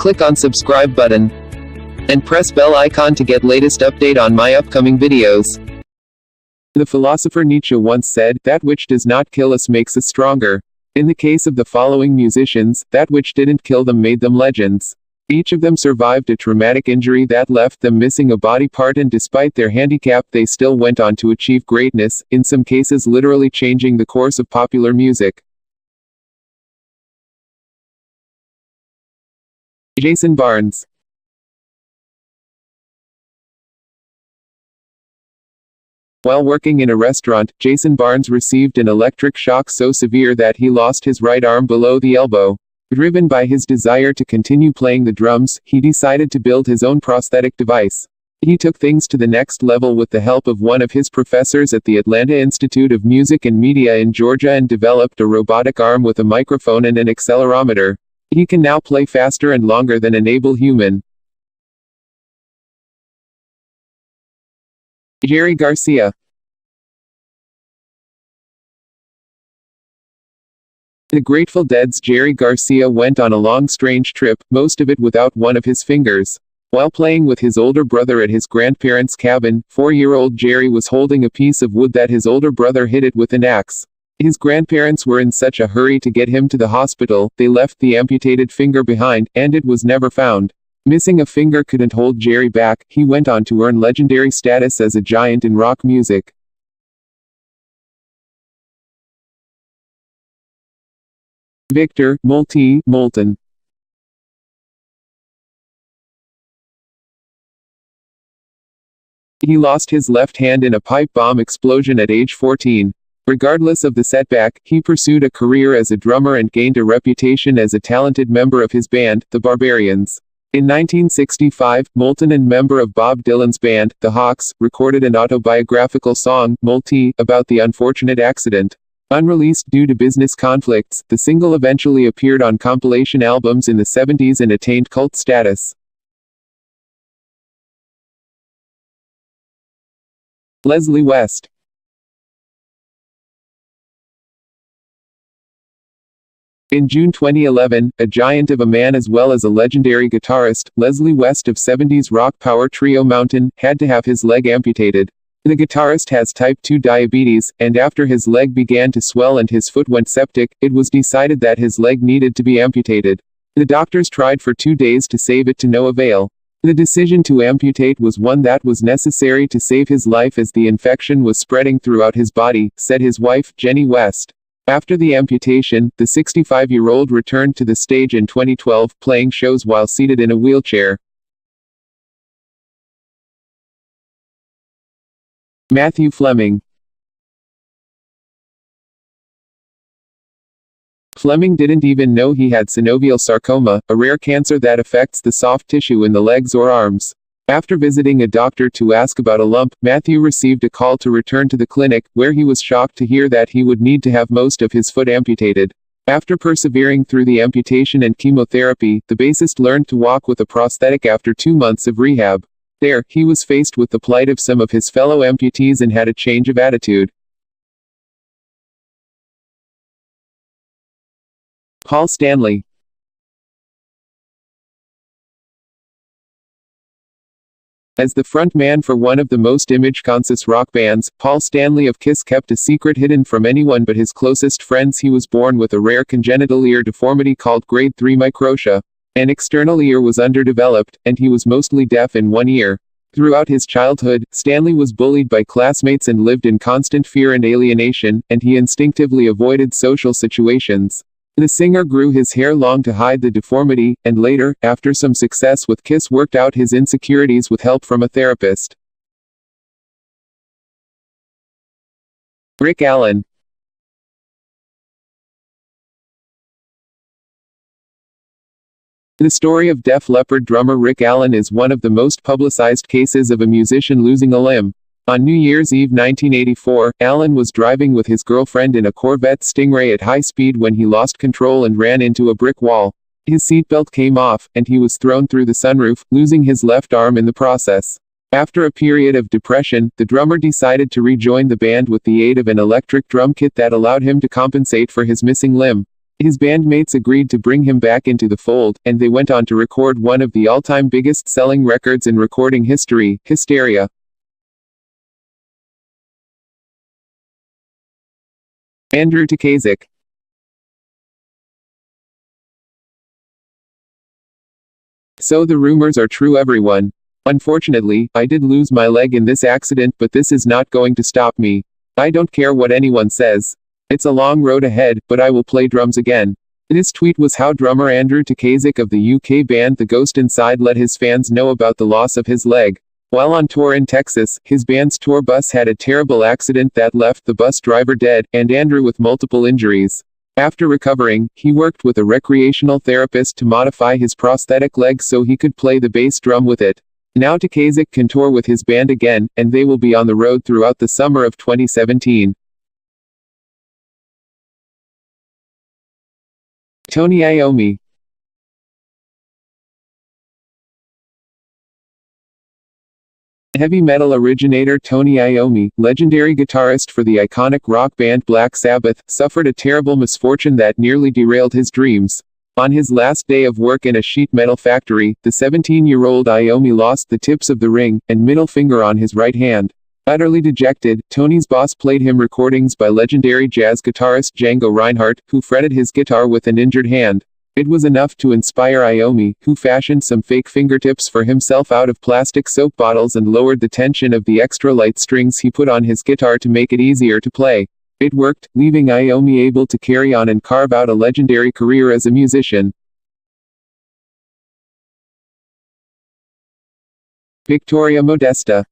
click on subscribe button and press bell icon to get latest update on my upcoming videos. The philosopher Nietzsche once said, "That which does not kill us makes us stronger." In the case of the following musicians, that which didn't kill them made them legends. Each of them survived a traumatic injury that left them missing a body part, and despite their handicap they still went on to achieve greatness, in some cases literally changing the course of popular music. Jason Barnes. While working in a restaurant, Jason Barnes received an electric shock so severe that he lost his right arm below the elbow. Driven by his desire to continue playing the drums, he decided to build his own prosthetic device. He took things to the next level with the help of one of his professors at the Atlanta Institute of Music and Media in Georgia and developed a robotic arm with a microphone and an accelerometer. He can now play faster and longer than an able human. Jerry Garcia. The Grateful Dead's Jerry Garcia went on a long strange trip, most of it without one of his fingers. While playing with his older brother at his grandparents' cabin, 4-year-old Jerry was holding a piece of wood that his older brother hit it with an axe. His grandparents were in such a hurry to get him to the hospital, they left the amputated finger behind, and it was never found. Missing a finger couldn't hold Jerry back. He went on to earn legendary status as a giant in rock music. Victor Moulton. He lost his left hand in a pipe bomb explosion at age 14. Regardless of the setback, he pursued a career as a drummer and gained a reputation as a talented member of his band, the Barbarians. In 1965, Moulton and member of Bob Dylan's band, the Hawks, recorded an autobiographical song, Moulton, about the unfortunate accident. Unreleased due to business conflicts, the single eventually appeared on compilation albums in the 70s and attained cult status. Leslie West. In June 2011, a giant of a man as well as a legendary guitarist, Leslie West of 70s rock power trio Moulton, had to have his leg amputated. The guitarist has type 2 diabetes, and after his leg began to swell and his foot went septic, it was decided that his leg needed to be amputated. The doctors tried for 2 days to save it to no avail. The decision to amputate was one that was necessary to save his life as the infection was spreading throughout his body, said his wife, Jenny West. After the amputation, the 65-year-old returned to the stage in 2012, playing shows while seated in a wheelchair. Matthew Fleming. Fleming didn't even know he had synovial sarcoma, a rare cancer that affects the soft tissue in the legs or arms. After visiting a doctor to ask about a lump, Matthew received a call to return to the clinic, where he was shocked to hear that he would need to have most of his foot amputated. After persevering through the amputation and chemotherapy, the bassist learned to walk with a prosthetic after 2 months of rehab. There, he was faced with the plight of some of his fellow amputees and had a change of attitude. Paul Stanley. As the front man for one of the most image-conscious rock bands, Paul Stanley of Kiss kept a secret hidden from anyone but his closest friends. He was born with a rare congenital ear deformity called grade 3 microtia. An external ear was underdeveloped, and he was mostly deaf in one ear. Throughout his childhood, Stanley was bullied by classmates and lived in constant fear and alienation, and he instinctively avoided social situations. The singer grew his hair long to hide the deformity, and later, after some success with Kiss, worked out his insecurities with help from a therapist. Rick Allen. The story of Def Leppard drummer Rick Allen is one of the most publicized cases of a musician losing a limb. On New Year's Eve 1984, Allen was driving with his girlfriend in a Corvette Stingray at high speed when he lost control and ran into a brick wall. His seatbelt came off, and he was thrown through the sunroof, losing his left arm in the process. After a period of depression, the drummer decided to rejoin the band with the aid of an electric drum kit that allowed him to compensate for his missing limb. His bandmates agreed to bring him back into the fold, and they went on to record one of the all-time biggest-selling records in recording history, Hysteria. Andrew to Kasich. So the rumors are true, everyone. Unfortunately, I did lose my leg in this accident, but this is not going to stop me. I don't care what anyone says. It's a long road ahead, but I will play drums again. This tweet was how drummer Andrew to Kasich of the UK band The Ghost Inside let his fans know about the loss of his leg. While on tour in Texas, his band's tour bus had a terrible accident that left the bus driver dead, and Andrew with multiple injuries. After recovering, he worked with a recreational therapist to modify his prosthetic leg so he could play the bass drum with it. Now to Kasich can tour with his band again, and they will be on the road throughout the summer of 2017. Tony Iommi. Heavy metal originator Tony Iommi, legendary guitarist for the iconic rock band Black Sabbath, suffered a terrible misfortune that nearly derailed his dreams. On his last day of work in a sheet metal factory, the 17-year-old Iommi lost the tips of the ring and middle finger on his right hand. Utterly dejected, Tony's boss played him recordings by legendary jazz guitarist Django Reinhardt, who fretted his guitar with an injured hand. It was enough to inspire Iommi, who fashioned some fake fingertips for himself out of plastic soap bottles and lowered the tension of the extra light strings he put on his guitar to make it easier to play. It worked, leaving Iommi able to carry on and carve out a legendary career as a musician. Victoria Modesta.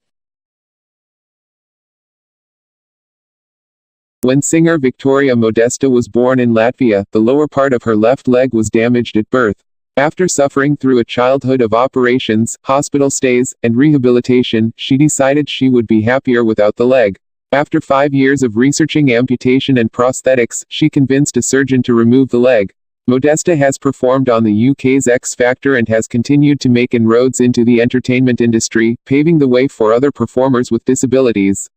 When singer Victoria Modesta was born in Latvia, the lower part of her left leg was damaged at birth. After suffering through a childhood of operations, hospital stays, and rehabilitation, she decided she would be happier without the leg. After 5 years of researching amputation and prosthetics, she convinced a surgeon to remove the leg. Modesta has performed on the UK's X Factor and has continued to make inroads into the entertainment industry, paving the way for other performers with disabilities.